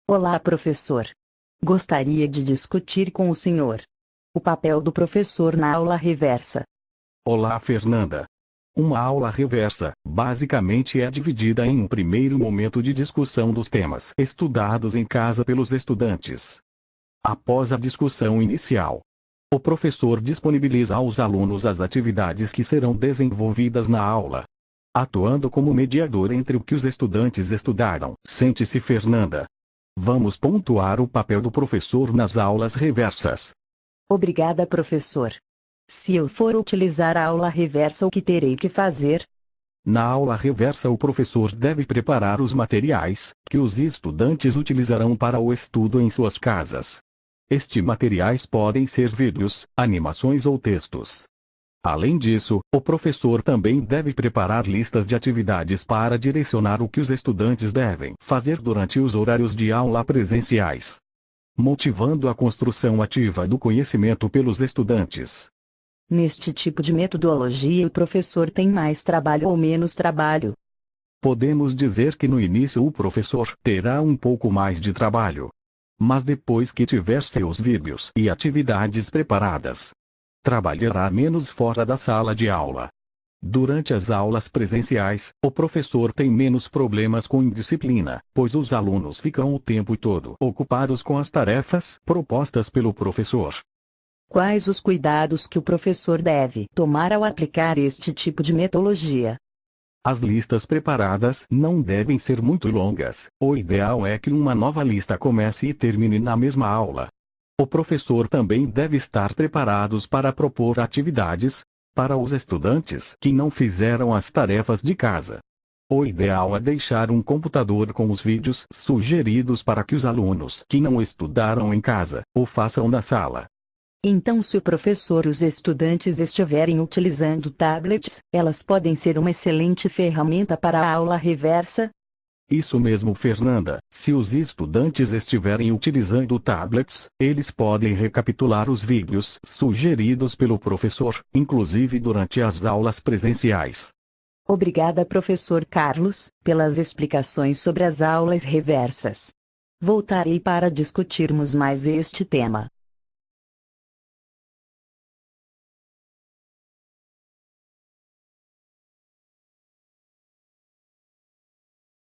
Olá, professor. Gostaria de discutir com o senhor o papel do professor na aula reversa. Olá, Fernanda. Uma aula reversa, basicamente é dividida em um primeiro momento de discussão dos temas estudados em casa pelos estudantes. Após a discussão inicial, o professor disponibiliza aos alunos as atividades que serão desenvolvidas na aula, atuando como mediador entre o que os estudantes estudaram. Sente-se, Fernanda. Vamos pontuar o papel do professor nas aulas reversas. Obrigada, professor. Se eu for utilizar a aula reversa, o que terei que fazer? Na aula reversa, o professor deve preparar os materiais que os estudantes utilizarão para o estudo em suas casas. Estes materiais podem ser vídeos, animações ou textos. Além disso, o professor também deve preparar listas de atividades para direcionar o que os estudantes devem fazer durante os horários de aula presenciais, motivando a construção ativa do conhecimento pelos estudantes. Neste tipo de metodologia, o professor tem mais trabalho ou menos trabalho? Podemos dizer que no início o professor terá um pouco mais de trabalho. Mas depois que tiver seus vídeos e atividades preparadas, trabalhará menos fora da sala de aula. Durante as aulas presenciais, o professor tem menos problemas com indisciplina, pois os alunos ficam o tempo todo ocupados com as tarefas propostas pelo professor. Quais os cuidados que o professor deve tomar ao aplicar este tipo de metodologia? As listas preparadas não devem ser muito longas. O ideal é que uma nova lista comece e termine na mesma aula. O professor também deve estar preparado para propor atividades para os estudantes que não fizeram as tarefas de casa. O ideal é deixar um computador com os vídeos sugeridos para que os alunos que não estudaram em casa o façam na sala. Então, se o professor e os estudantes estiverem utilizando tablets, elas podem ser uma excelente ferramenta para a aula reversa? Isso mesmo, Fernanda. Se os estudantes estiverem utilizando tablets, eles podem recapitular os vídeos sugeridos pelo professor, inclusive durante as aulas presenciais. Obrigada, professor Carlos, pelas explicações sobre as aulas reversas. Voltarei para discutirmos mais este tema.